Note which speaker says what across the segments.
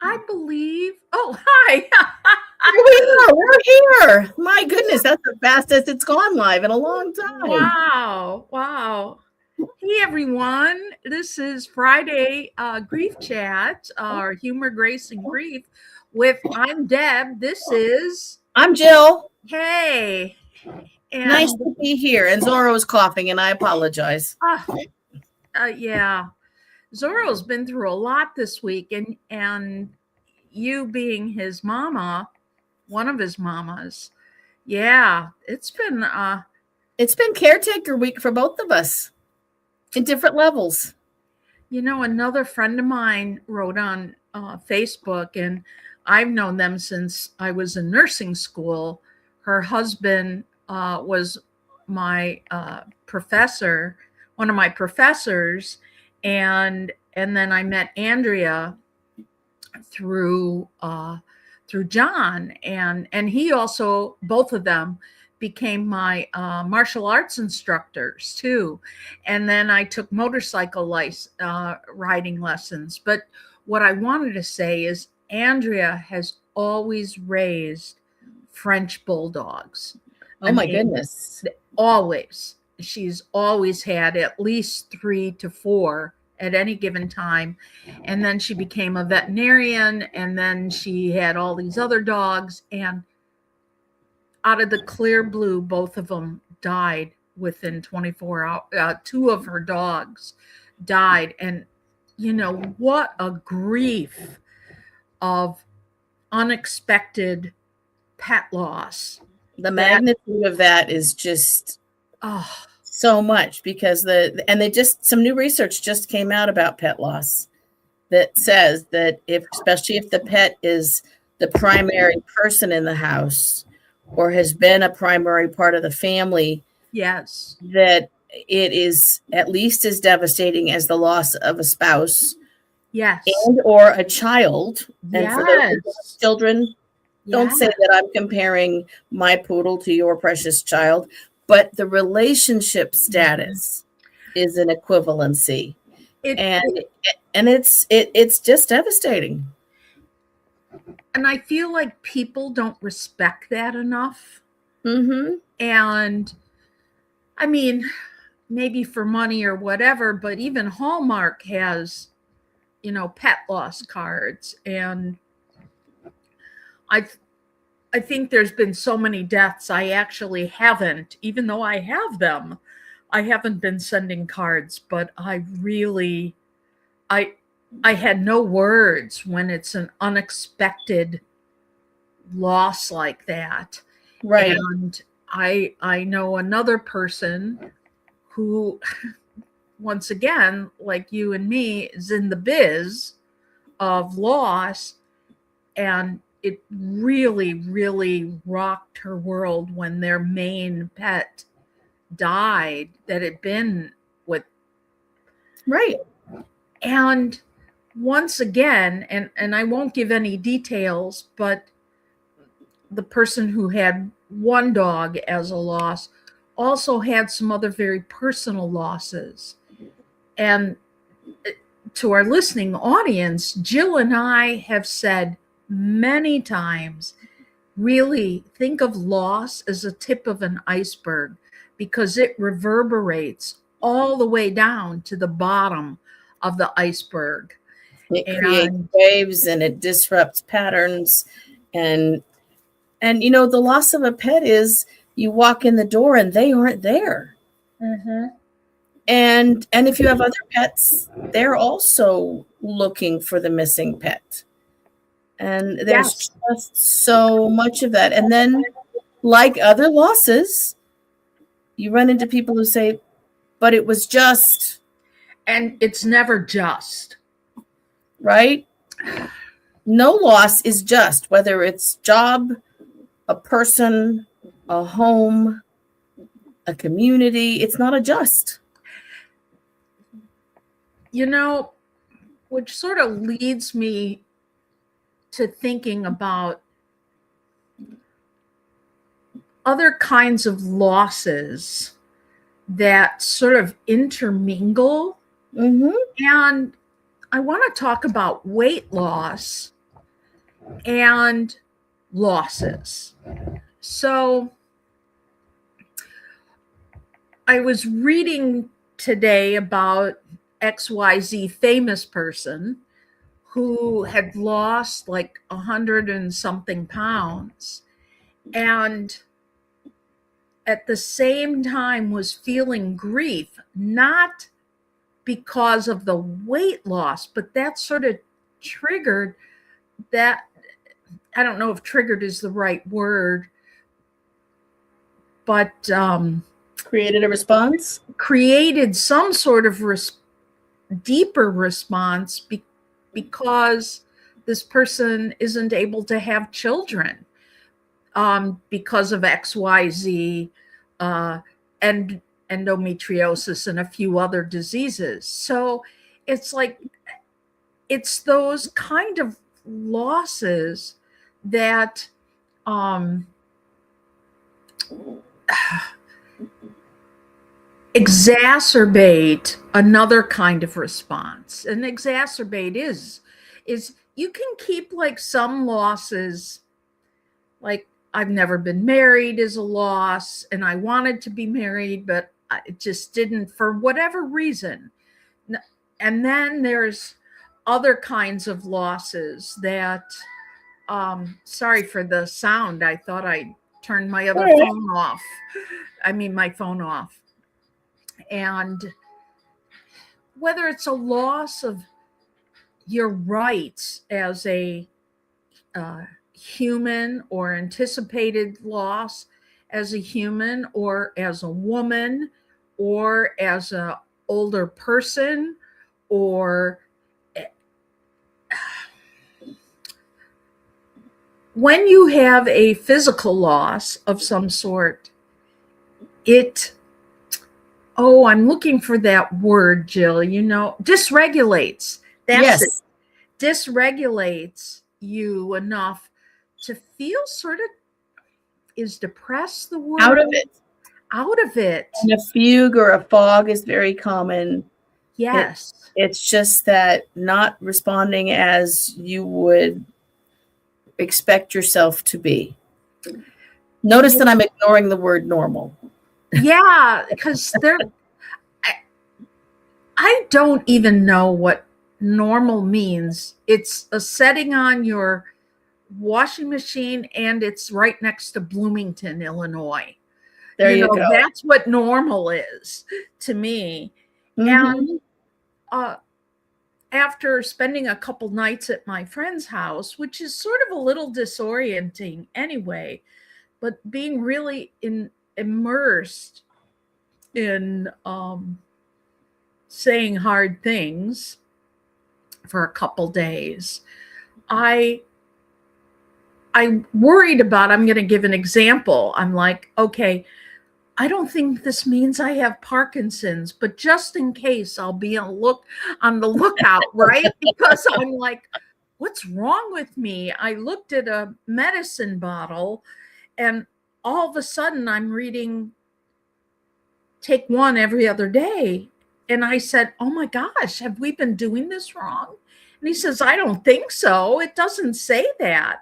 Speaker 1: I believe. Oh, hi.
Speaker 2: Here we are. We're here. My goodness, that's the fastest it's gone live in a long time.
Speaker 1: Wow. Wow. Hey, everyone. This is Friday Grief Chat, or Humor, Grace, and Grief with I'm Deb. This is,
Speaker 2: I'm Jill.
Speaker 1: hey.
Speaker 2: Nice
Speaker 1: And,
Speaker 2: to be here. And Zorro's coughing, and I apologize.
Speaker 1: uh, yeah, Zorro's been through a lot this week. And you being his mama, one of his mamas. Yeah,
Speaker 2: It's been caretaker week for both of us in different levels.
Speaker 1: another friend of mine wrote on Facebook, and I've known them since I was in nursing school. Her husband was my professor, one of my professors, and then I met Andrea through through John, and he also, both of them became my martial arts instructors too. And then I took riding lessons. But what I wanted to say is Andrea has always raised French bulldogs.
Speaker 2: Oh, my goodness.
Speaker 1: Always. She's always had at least 3 to 4 at any given time. And then she became a veterinarian, and then she had all these other dogs. And out of the clear blue, both of them died within 24 hours. Two of her dogs died. And, what a grief of unexpected pet loss.
Speaker 2: The magnitude of that is just so much, because some new research just came out about pet loss that says that especially if the pet is the primary person in the house or has been a primary part of the family,
Speaker 1: yes,
Speaker 2: that it is at least as devastating as the loss of a spouse,
Speaker 1: yes,
Speaker 2: and or a child.
Speaker 1: yes.
Speaker 2: And for those children, don't say that I'm comparing my poodle to your precious child, but the relationship status is an equivalency. And it's just devastating.
Speaker 1: And I feel like people don't respect that enough.
Speaker 2: Mm-hmm.
Speaker 1: And I mean, maybe for money or whatever, but even Hallmark has, pet loss cards. And I think there's been so many deaths I actually haven't, even though I have them, I haven't been sending cards, but I had no words when it's an unexpected loss like that.
Speaker 2: Right.
Speaker 1: And I know another person who, once again, like you and me, is in the biz of loss, and it really, really rocked her world when their main pet died that had been with.
Speaker 2: Right.
Speaker 1: And once again, and I won't give any details, but the person who had one dog as a loss also had some other very personal losses. And to our listening audience, Jill and I have said many times, really think of loss as a tip of an iceberg, because it reverberates all the way down to the bottom of the iceberg.
Speaker 2: It creates waves and it disrupts patterns. And the loss of a pet is you walk in the door and they aren't there.
Speaker 1: Mm-hmm.
Speaker 2: And if you have other pets, they're also looking for the missing pet. And there's just so much of that. And then, like other losses, you run into people who say, but it was just.
Speaker 1: And it's never just.
Speaker 2: Right? No loss is just, whether it's job, a person, a home, a community. It's not a just.
Speaker 1: Which sort of leads me to thinking about other kinds of losses that sort of intermingle.
Speaker 2: Mm-hmm.
Speaker 1: And I want to talk about weight loss and losses. So I was reading today about XYZ famous person who had lost like 100 and something pounds, and at the same time was feeling grief, not because of the weight loss, but that sort of triggered that. I don't know if triggered is the right word, but
Speaker 2: Created a response?
Speaker 1: created some sort of deeper response because this person isn't able to have children because of XYZ and endometriosis and a few other diseases. So it's like, it's those kind of losses that exacerbate another kind of response. And exacerbate is you can keep like some losses, like I've never been married is a loss, and I wanted to be married, but I just didn't for whatever reason. And then there's other kinds of losses that, sorry for the sound. I thought I turned my other phone off. I mean, my phone off. And whether it's a loss of your rights as a human, or anticipated loss as a human, or as a woman, or as an older person, or when you have a physical loss of some sort, I'm looking for that word, Jill, dysregulates. That's it. Dysregulates you enough to feel sort of, is depressed the word?
Speaker 2: Out of it.
Speaker 1: And
Speaker 2: a fugue or a fog is very common.
Speaker 1: Yes.
Speaker 2: It's just that not responding as you would expect yourself to be. Notice that I'm ignoring the word normal.
Speaker 1: Yeah, because I don't even know what normal means. It's a setting on your washing machine, and it's right next to Bloomington, Illinois.
Speaker 2: There you go.
Speaker 1: That's what normal is to me.
Speaker 2: Mm-hmm.
Speaker 1: And after spending a couple nights at my friend's house, which is sort of a little disorienting anyway, but being really immersed in saying hard things for a couple days, I worried about, I'm going to give an example. I'm like, okay, I don't think this means I have Parkinson's, but just in case, I'll be on the lookout, right? Because I'm like, what's wrong with me? I looked at a medicine bottle, and all of a sudden I'm reading, take one every other day. And I said, oh my gosh, have we been doing this wrong? And he says, I don't think so. It doesn't say that.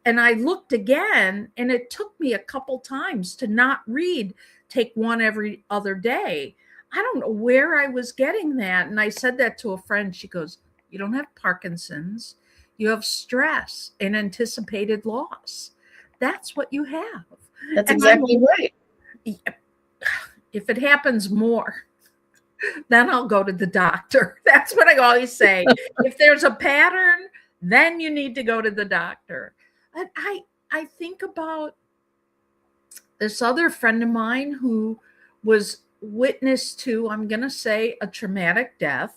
Speaker 1: And I looked again, and it took me a couple times to not read, take one every other day. I don't know where I was getting that. And I said that to a friend. She goes, you don't have Parkinson's. You have stress and anticipated loss. That's what you have.
Speaker 2: That's exactly right.
Speaker 1: If it happens more, then I'll go to the doctor. That's what I always say. If there's a pattern, then you need to go to the doctor. And I think about this other friend of mine who was witness to, I'm going to say, a traumatic death.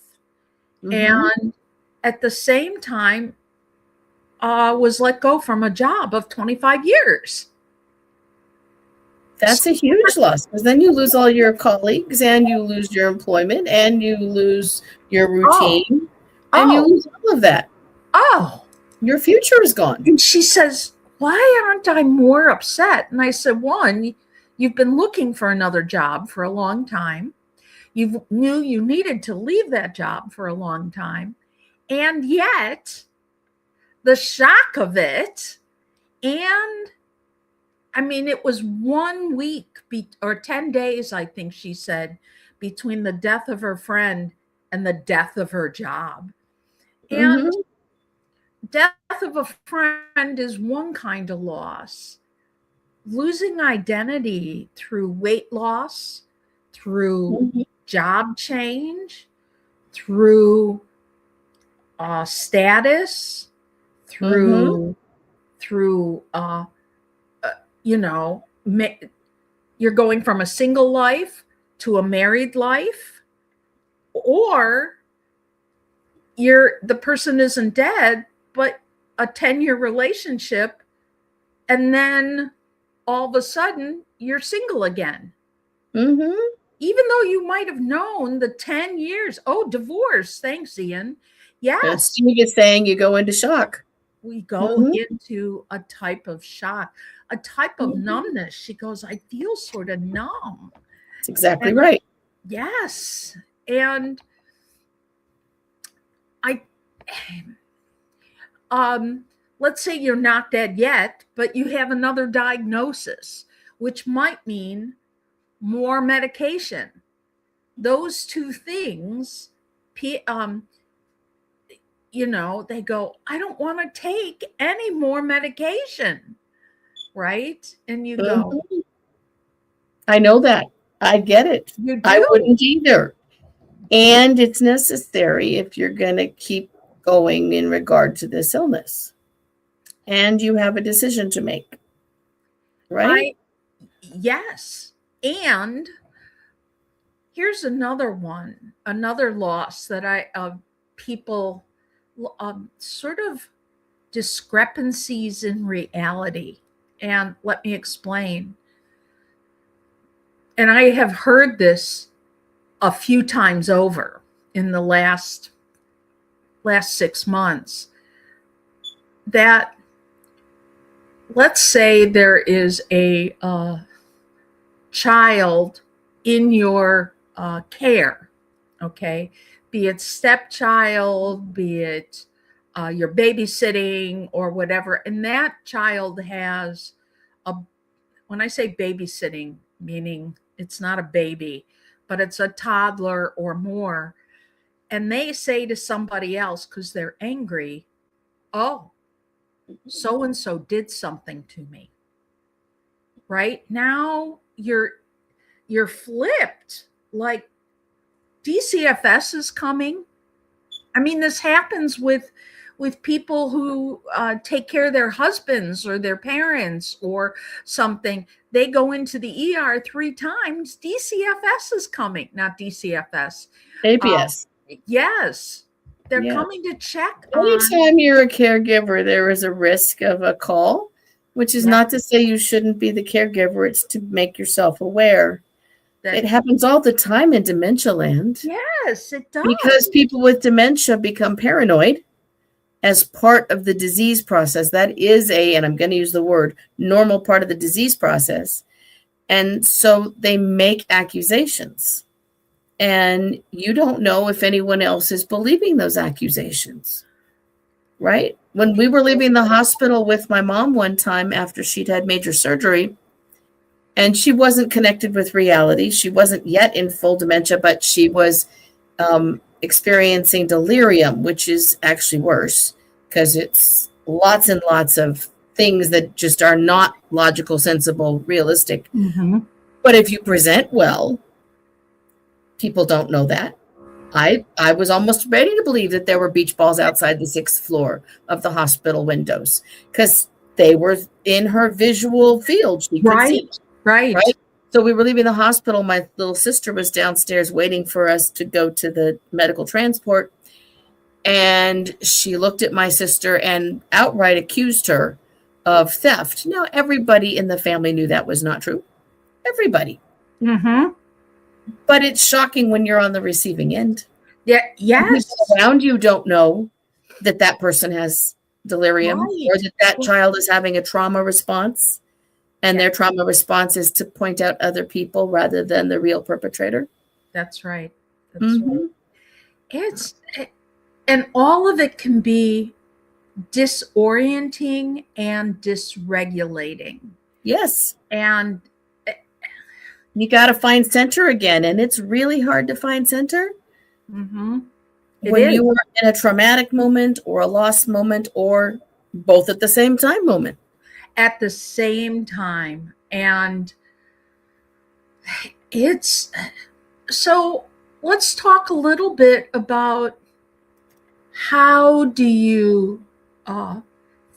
Speaker 1: Mm-hmm. And at the same time, was let go from a job of 25 years.
Speaker 2: That's a huge loss, because then you lose all your colleagues, and you lose your employment, and you lose your routine, and you lose all of that. Your future is gone.
Speaker 1: And she says, why aren't I more upset? And I said, one, you've been looking for another job for a long time. You knew you needed to leave that job for a long time. And yet the shock of it. And I mean, it was 1 week or 10 days, I think she said, between the death of her friend and the death of her job. And death of a friend is one kind of loss. Losing identity through weight loss, through job change, through status, through you're going from a single life to a married life, or the person isn't dead, but a 10-year relationship, and then all of a sudden you're single again. Even though you might have known the 10 years. Oh, divorce. Thanks, Ian. Yes.
Speaker 2: Steve is saying you go into shock.
Speaker 1: We go into a type of shock, a type of numbness. She goes, I feel sort of numb.
Speaker 2: That's exactly right.
Speaker 1: Yes. And let's say you're not dead yet, but you have another diagnosis, which might mean more medication. Those two things, they go, I don't want to take any more medication, right? And you go,
Speaker 2: I know that. I get it.
Speaker 1: You do?
Speaker 2: I wouldn't either. And it's necessary if you're going to keep going in regard to this illness. And you have a decision to make, right?
Speaker 1: Yes. And here's another one, another loss that people sort of discrepancies in reality. And let me explain. And I have heard this a few times over in the last 6 months, that let's say there is a child in your care, okay? Be it stepchild, be it you're babysitting or whatever, and that child has when I say babysitting, meaning it's not a baby, but it's a toddler or more, and they say to somebody else because they're angry, oh, so-and-so did something to me. Right now you're flipped, like DCFS is coming. I mean, this happens with people who take care of their husbands or their parents or something. They go into the ER 3 times. DCFS is coming, not DCFS.
Speaker 2: APS.
Speaker 1: Yes. They're coming to check.
Speaker 2: Anytime you're a caregiver, there is a risk of a call, which is not to say you shouldn't be the caregiver. It's to make yourself aware. It happens all the time in dementia land.
Speaker 1: Yes, it does.
Speaker 2: Because people with dementia become paranoid as part of the disease process. That is and I'm going to use the word, normal part of the disease process. And so they make accusations. And you don't know if anyone else is believing those accusations, right? When we were leaving the hospital with my mom one time after she'd had major surgery, and she wasn't connected with reality. She wasn't yet in full dementia, but she was experiencing delirium, which is actually worse because it's lots and lots of things that just are not logical, sensible, realistic. But if you present well, people don't know that. I was almost ready to believe that there were beach balls outside the 6th floor of the hospital windows because they were in her visual field. She could see.
Speaker 1: Right.
Speaker 2: So we were leaving the hospital. My little sister was downstairs waiting for us to go to the medical transport. And she looked at my sister and outright accused her of theft. Now, everybody in the family knew that was not true. Everybody. But it's shocking when you're on the receiving end.
Speaker 1: Yeah. Yes.
Speaker 2: People around you don't know that person has delirium or that child is having a trauma response. And their trauma response is to point out other people rather than the real perpetrator.
Speaker 1: That's right. That's right. And all of it can be disorienting and dysregulating.
Speaker 2: Yes.
Speaker 1: And
Speaker 2: you got to find center again. And it's really hard to find center when you are in a traumatic moment or a lost moment or both at the same time moment.
Speaker 1: At the same time. And it's so let's talk a little bit about how do you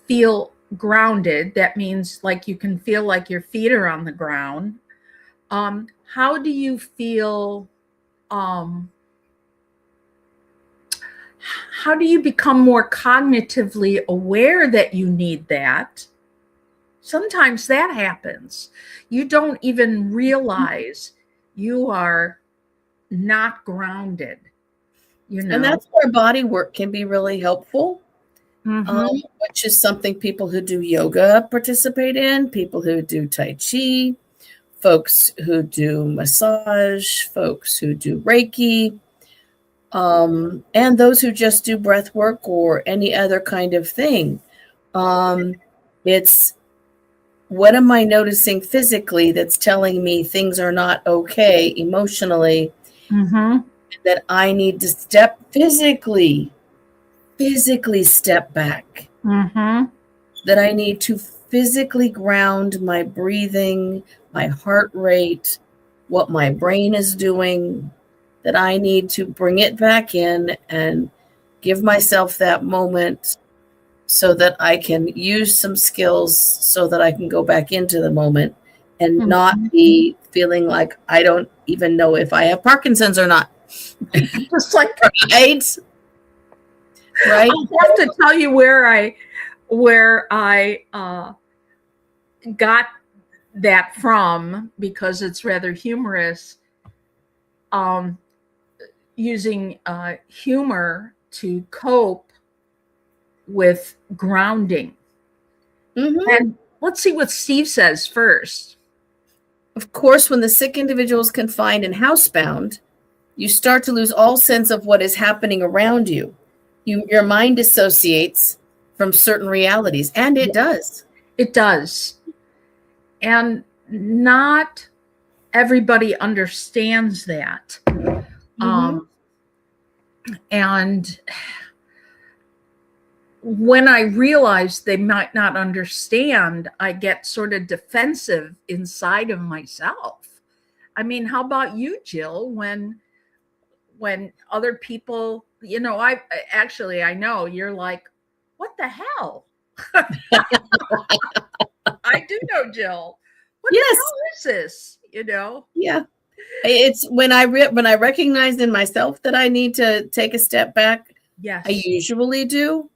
Speaker 1: feel grounded. That means like you can feel like your feet are on the ground. How do you feel? How do you become more cognitively aware that you need that? Sometimes that happens. You don't even realize you are not grounded. You know?
Speaker 2: And that's where body work can be really helpful, which is something people who do yoga participate in, people who do Tai Chi, folks who do massage, folks who do Reiki, and those who just do breath work or any other kind of thing. It's what am I noticing physically that's telling me things are not okay emotionally, that I need to step physically step back, that I need to physically ground my breathing, my heart rate, what my brain is doing, that I need to bring it back in and give myself that moment so that I can use some skills so that I can go back into the moment and not be feeling like I don't even know if I have Parkinson's or not.
Speaker 1: Just like
Speaker 2: right?
Speaker 1: I have to tell you where I got that from, because it's rather humorous. Using humor to cope with grounding. And let's see what Steve says first.
Speaker 2: Of course, when the sick individual is confined and housebound, you start to lose all sense of what is happening around you. Your mind dissociates from certain realities, and it does.
Speaker 1: It does. And not everybody understands that. And when I realize they might not understand, I get sort of defensive inside of myself. I mean, how about you, Jill? When other people, I know you're like, what the hell? I do know, Jill. What the hell is this?
Speaker 2: Yeah. It's when I recognize in myself that I need to take a step back.
Speaker 1: Yes.
Speaker 2: I usually do.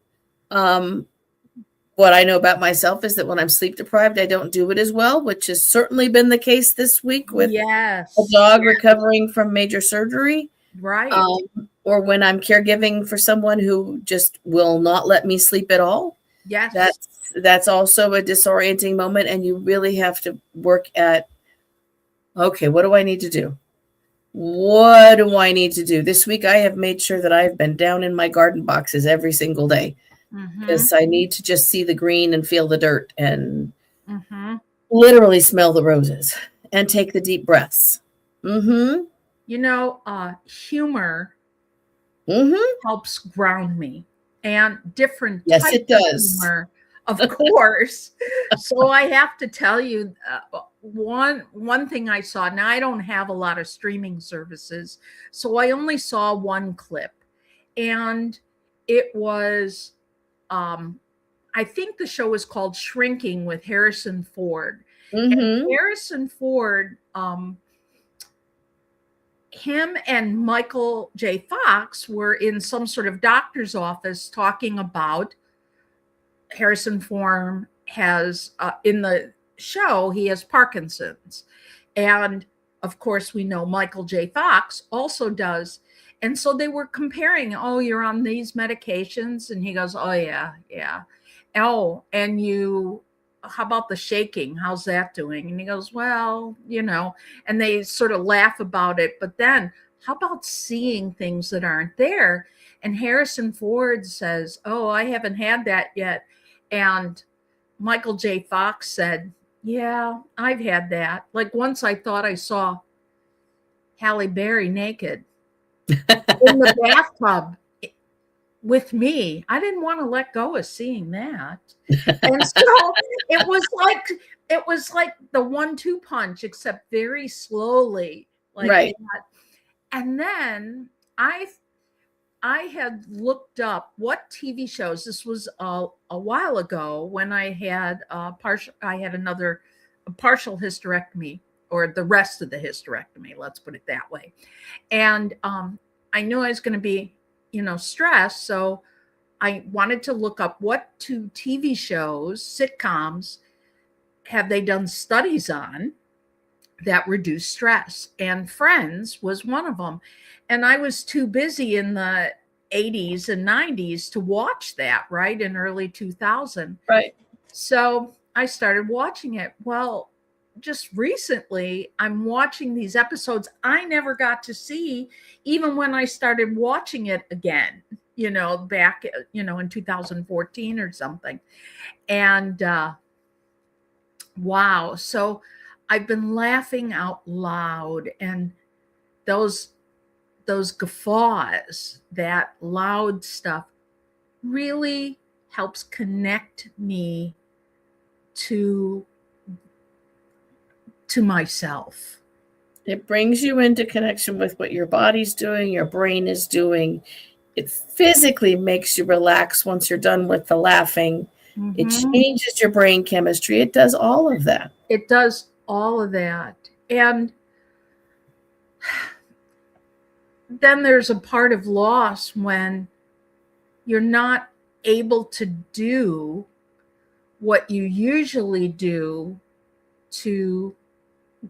Speaker 2: What I know about myself is that when I'm sleep deprived, I don't do it as well, which has certainly been the case this week with a dog recovering from major surgery.
Speaker 1: Right.
Speaker 2: Or when I'm caregiving for someone who just will not let me sleep at all.
Speaker 1: Yes.
Speaker 2: That's also a disorienting moment. And you really have to work at, okay, what do I need to do? What do I need to do? This week, I have made sure that I've been down in my garden boxes every single day, because I need to just see the green and feel the dirt and literally smell the roses and take the deep breaths.
Speaker 1: Humor helps ground me, and different types
Speaker 2: it does.
Speaker 1: of humor, of course. So I have to tell you, one thing I saw. Now, I don't have a lot of streaming services, so I only saw one clip, and it was, I think the show is called Shrinking with Harrison Ford. And Harrison Ford, him and Michael J. Fox were in some sort of doctor's office talking about Harrison Ford has, in the show, he has Parkinson's. And of course, we know Michael J. Fox also does. And so they were comparing, oh, you're on these medications? And he goes, oh, yeah. Oh, and how about the shaking? How's that doing? And he goes, well, and they sort of laugh about it. But then how about seeing things that aren't there? And Harrison Ford says, oh, I haven't had that yet. And Michael J. Fox said, yeah, I've had that. Like once I thought I saw Halle Berry naked in the bathtub with me. I didn't want to let go of seeing that. And so it was like the 1-2 punch, except very slowly. Like
Speaker 2: right.
Speaker 1: that. And then I had looked up what TV shows. This was a while ago when I had a partial hysterectomy, or the rest of the hysterectomy, let's put it that way. And I knew I was going to be, stressed. So I wanted to look up what 2 TV shows, sitcoms, have they done studies on that reduce stress. And Friends was one of them. And I was too busy in the 80s and 90s to watch that, right? In early 2000.
Speaker 2: Right.
Speaker 1: So I started watching it. Well, just recently, I'm watching these episodes I never got to see, even when I started watching it again, back, in 2014 or something. And wow. So I've been laughing out loud, and those guffaws, that loud stuff, really helps connect me to myself.
Speaker 2: It brings you into connection with what your body's doing, your brain is doing. It physically makes you relax once you're done with the laughing. Mm-hmm. It changes your brain chemistry. It does all of that.
Speaker 1: It does all of that. And then there's a part of loss when you're not able to do what you usually do to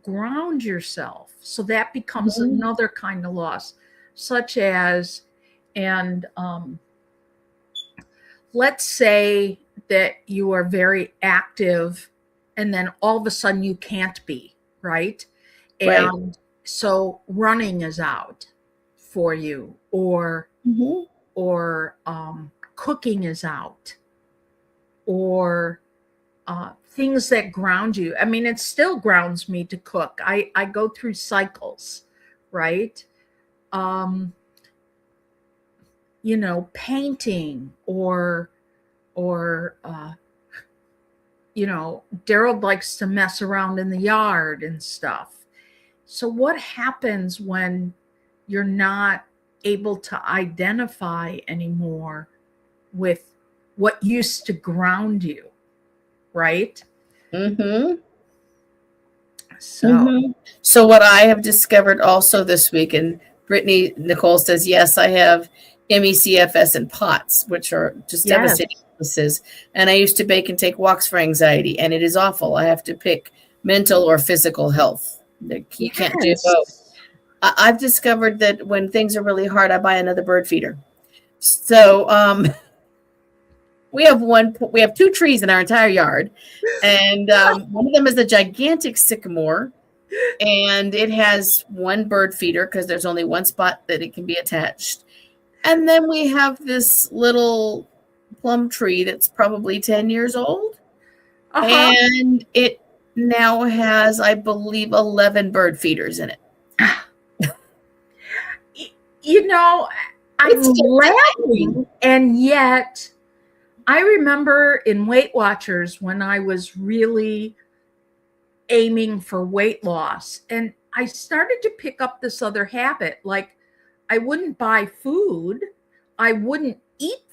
Speaker 1: ground yourself. So that becomes another kind of loss, such as, and let's say that you are very active and then all of a sudden you can't be, right? And so running is out for you, or cooking is out, or things that ground you. I mean, it still grounds me to cook. I go through cycles, right? Painting, or Daryl likes to mess around in the yard and stuff. So what happens when you're not able to identify anymore with what used to ground you, right?
Speaker 2: Mm-hmm. So what I have discovered also this week, and Brittany Nicole says, yes, I have ME/CFS and POTS, which are just devastating illnesses. And I used to bake and take walks for anxiety, and it is awful. I have to pick mental or physical health. You can't do both. I've discovered that when things are really hard, I buy another bird feeder. So we have 2 trees in our entire yard, and one of them is a gigantic sycamore, and it has 1 bird feeder because there's only 1 spot that it can be attached. And then we have this little plum tree that's probably 10 years old, and it now has, I believe, 11 bird feeders in it.
Speaker 1: I'm laughing, and yet I remember in Weight Watchers when I was really aiming for weight loss, and I started to pick up this other habit. Like, I wouldn't buy food. I wouldn't eat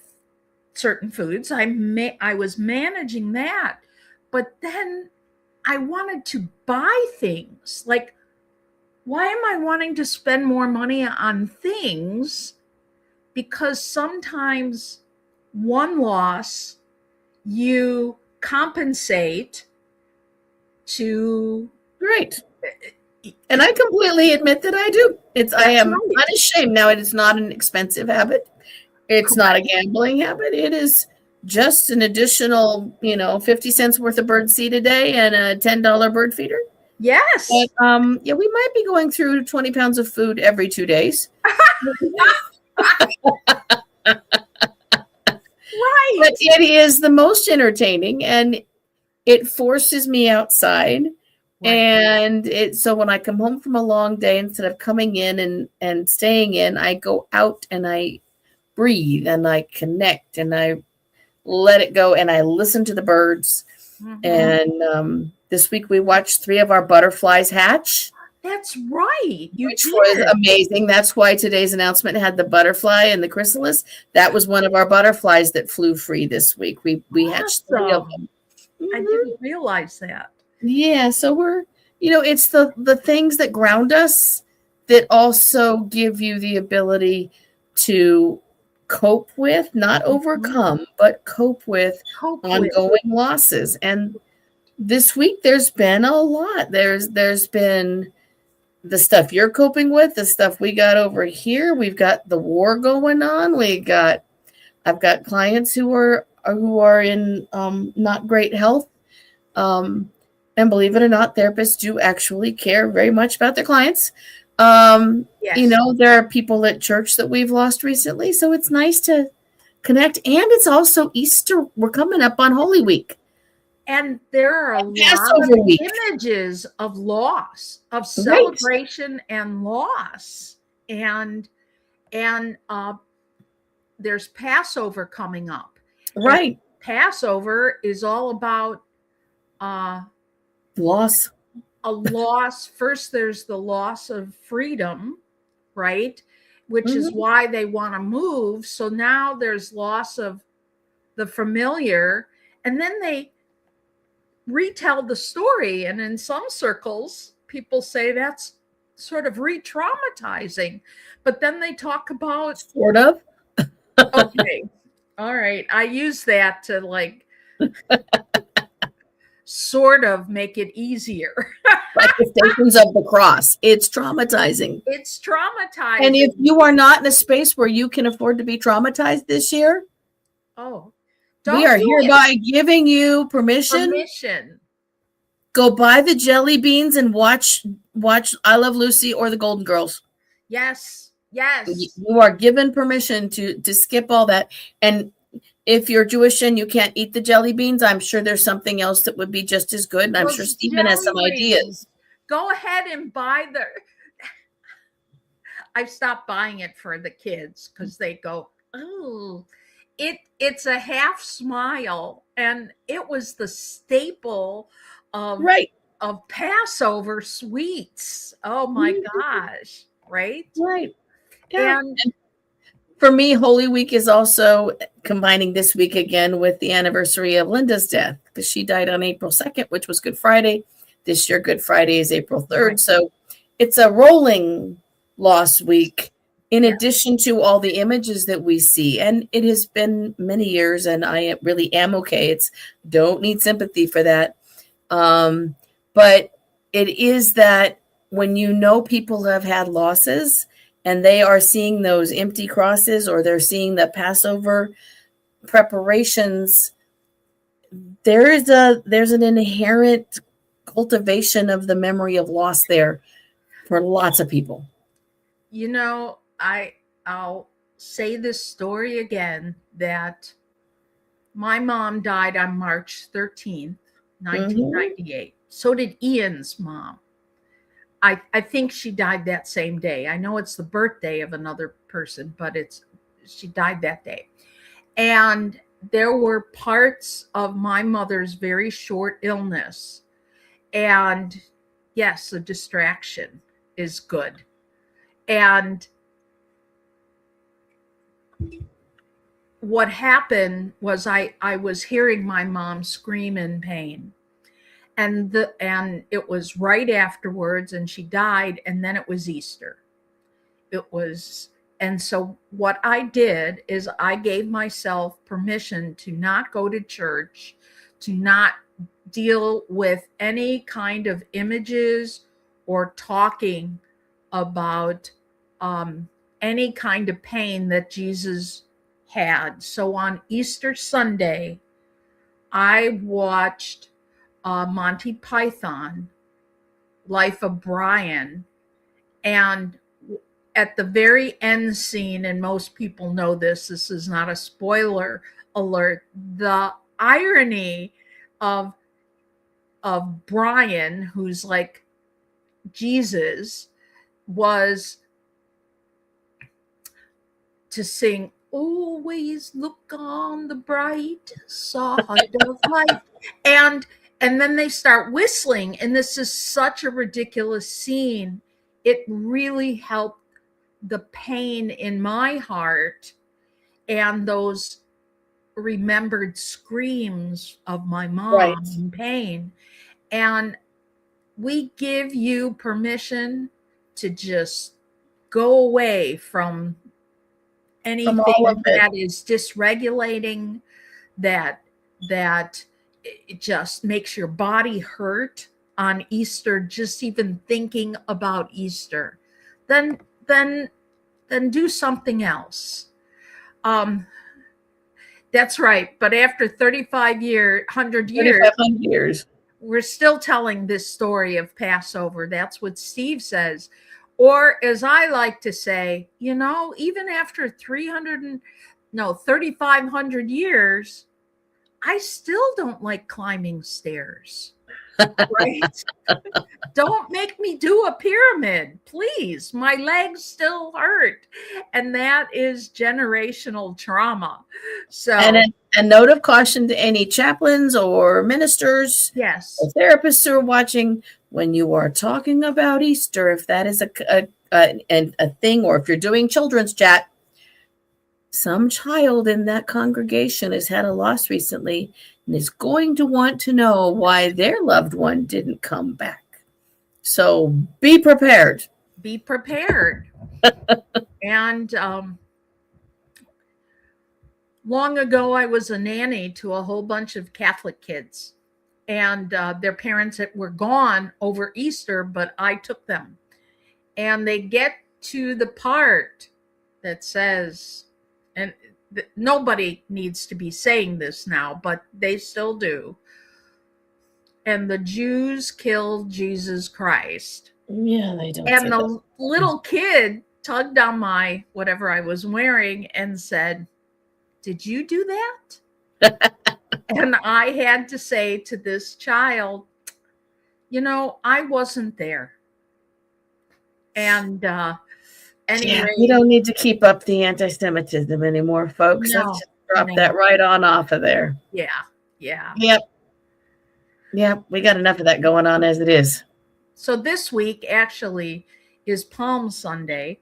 Speaker 1: certain foods. I was managing that. But then I wanted to buy things. Like, why am I wanting to spend more money on things? Because sometimes one loss, you compensate to.
Speaker 2: Right. And I completely admit that I do. I am unashamed. Now, it is not an expensive habit. It's not a gambling habit. It is just an additional, 50 cents worth of bird seed a day and a $10 bird feeder.
Speaker 1: Yes.
Speaker 2: But yeah, we might be going through 20 pounds of food every 2 days.
Speaker 1: Right.
Speaker 2: But it is the most entertaining, and it forces me outside.
Speaker 1: Right.
Speaker 2: And so when I come home from a long day, instead of coming in and staying in, I go out and I breathe and I connect and I let it go and I listen to the birds.
Speaker 1: Mhm.
Speaker 2: And this week we watched 3 of our butterflies hatch,
Speaker 1: That's right. You
Speaker 2: which was
Speaker 1: did.
Speaker 2: amazing. That's why today's announcement had the butterfly and the chrysalis. That was one of our butterflies that flew free this week. We hatched 3 of them.
Speaker 1: I
Speaker 2: Mhm.
Speaker 1: didn't realize that.
Speaker 2: Yeah, so we're, it's the things that ground us that also give you the ability to cope with, not overcome, but cope with
Speaker 1: Cope with.
Speaker 2: ongoing losses. And this week there's been a lot. There's been the stuff you're coping with, the stuff we got over here. We've got the war going on. I've got clients who are in not great health. And believe it or not, therapists do actually care very much about their clients.
Speaker 1: Yes.
Speaker 2: There are people at church that we've lost recently, so it's nice to connect. And it's also Easter. We're coming up on Holy Week.
Speaker 1: And there are a lot
Speaker 2: Passover
Speaker 1: of
Speaker 2: week.
Speaker 1: images of loss, of celebration and loss. And there's Passover coming up.
Speaker 2: Right.
Speaker 1: And Passover is all about
Speaker 2: loss.
Speaker 1: A loss. First, there's the loss of freedom, right? Which is why they want to move. So now there's loss of the familiar. And then they retell the story. And in some circles, people say that's sort of re-traumatizing. But then they talk about
Speaker 2: sort of.
Speaker 1: Okay. All right. I use that to sort of make it easier.
Speaker 2: Like the Stations of the Cross. It's traumatizing.
Speaker 1: It's traumatizing.
Speaker 2: And if you are not in a space where you can afford to be traumatized this year, we are hereby giving you permission. Go buy the jelly beans and watch I Love Lucy or the Golden Girls.
Speaker 1: Yes.
Speaker 2: You are given permission to skip all that. And if you're Jewish and you can't eat the jelly beans, I'm sure there's something else that would be just as good. And I'm sure Stephen has some ideas.
Speaker 1: Go ahead and buy I've stopped buying it for the kids because they go, oh, it's a half smile. And it was the staple of Passover sweets. Oh my gosh. Right?
Speaker 2: Right. Yeah. And for me, Holy Week is also combining this week again with the anniversary of Linda's death, because she died on April 2nd, which was Good Friday. This year, Good Friday is April 3rd. Right. So it's a rolling loss week in addition to all the images that we see. And it has been many years, and I really am okay. Don't need sympathy for that. But it is that when people have had losses, and they are seeing those empty crosses, or they're seeing the Passover preparations, there's an inherent cultivation of the memory of loss there for lots of people.
Speaker 1: I'll say this story again, that my mom died on March 13th, 1998. So did Ian's mom. I think she died that same day. I know it's the birthday of another person, but she died that day. And there were parts of my mother's very short illness. And yes, a distraction is good. And what happened was I was hearing my mom scream in pain. And it was right afterwards, and she died, and then it was Easter. And so what I did is I gave myself permission to not go to church, to not deal with any kind of images or talking about any kind of pain that Jesus had. So on Easter Sunday, I watched Monty Python Life of Brian. And at the very end scene, and most people know this is not a spoiler alert, the irony of Brian, who's like Jesus, was to sing "Always Look on the Bright Side of Life," and then they start whistling, and this is such a ridiculous scene. It really helped the pain in my heart and those remembered screams of my mom in pain. And we give you permission to just go away from anything that is dysregulating, that it just makes your body hurt on Easter, just even thinking about Easter. Then do something else. That's right. But after 100 years, we're still telling this story of Passover. That's what Steve says. Or as I like to say, even after 3,500 years, I still don't like climbing stairs. Right? Don't make me do a pyramid, please. My legs still hurt. And that is generational trauma. So,
Speaker 2: and a note of caution to any chaplains or ministers,
Speaker 1: yes,
Speaker 2: or therapists who are watching, when you are talking about Easter, if that is a thing, or if you're doing children's chat, some child in that congregation has had a loss recently and is going to want to know why their loved one didn't come back. So be prepared.
Speaker 1: Be prepared. And long ago, I was a nanny to a whole bunch of Catholic kids. And their parents were gone over Easter, but I took them. And they get to the part that says, and nobody needs to be saying this now, but they still do. And the Jews killed Jesus Christ.
Speaker 2: Yeah, they don't.
Speaker 1: And the little kid tugged on my whatever I was wearing and said, "Did you do that?" And I had to say to this child, I wasn't there. And anyway,
Speaker 2: we don't need to keep up the anti-Semitism anymore, folks.
Speaker 1: No,
Speaker 2: Let's just drop that right on off of there.
Speaker 1: Yeah.
Speaker 2: Yep. We got enough of that going on as it is.
Speaker 1: So this week actually is Palm Sunday.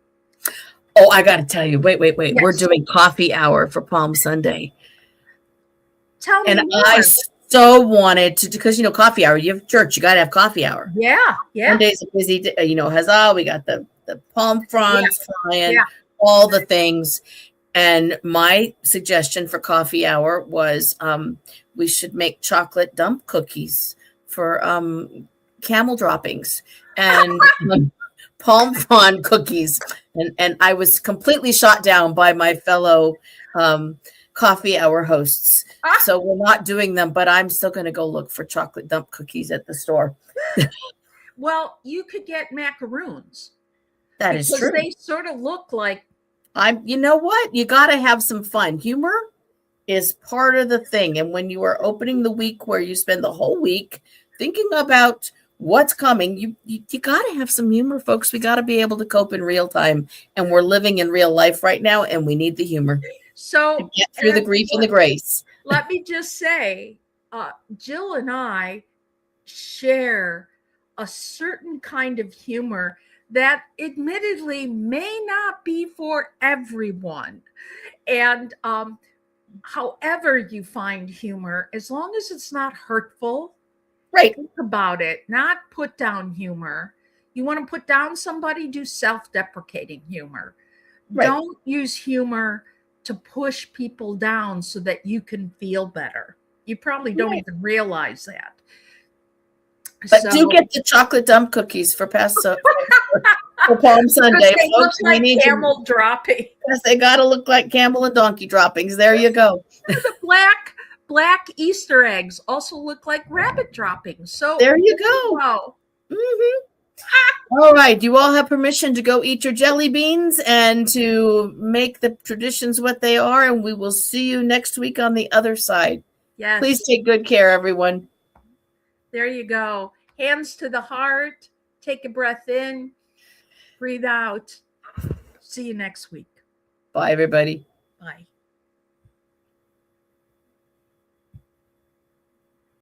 Speaker 2: Oh, I got to tell you. Wait.
Speaker 1: Yes.
Speaker 2: We're doing coffee hour for Palm Sunday.
Speaker 1: Tell me more.
Speaker 2: I so wanted to, because coffee hour. You have church, you got to have coffee hour.
Speaker 1: Yeah.
Speaker 2: Monday's a busy day. Huzzah! We got the palm fronds flying, all the things. And my suggestion for coffee hour was we should make chocolate dump cookies for camel droppings and palm frond cookies. And I was completely shot down by my fellow coffee hour hosts. So we're not doing them, but I'm still going to go look for chocolate dump cookies at the store.
Speaker 1: Well, you could get macaroons.
Speaker 2: That is true.
Speaker 1: They sort of look like.
Speaker 2: You know what? You got to have some fun. Humor is part of the thing. And when you are opening the week, where you spend the whole week thinking about what's coming, you got to have some humor, folks. We got to be able to cope in real time. And we're living in real life right now, and we need the humor.
Speaker 1: So
Speaker 2: to get through the grief and the grace.
Speaker 1: Let me just say, Jill and I share a certain kind of humor that admittedly may not be for everyone. And however you find humor, as long as it's not hurtful,
Speaker 2: right?
Speaker 1: Think about it, not put down humor. You want to put down somebody, do self-deprecating humor. Right. Don't use humor to push people down so that you can feel better. You probably don't even realize that.
Speaker 2: But do get the chocolate dump cookies for Passover for Palm Sunday.
Speaker 1: They look like camel droppings.
Speaker 2: Yes, they got to look like camel and donkey droppings. There you go.
Speaker 1: The black Easter eggs also look like rabbit droppings. So
Speaker 2: there you go.
Speaker 1: Wow.
Speaker 2: Mm-hmm. All right. You all have permission to go eat your jelly beans and to make the traditions what they are. And we will see you next week on the other side.
Speaker 1: Yes.
Speaker 2: Please take good care, everyone.
Speaker 1: There you go. Hands to the heart. Take a breath in. Breathe out. See you next week.
Speaker 2: Bye, everybody.
Speaker 1: Bye.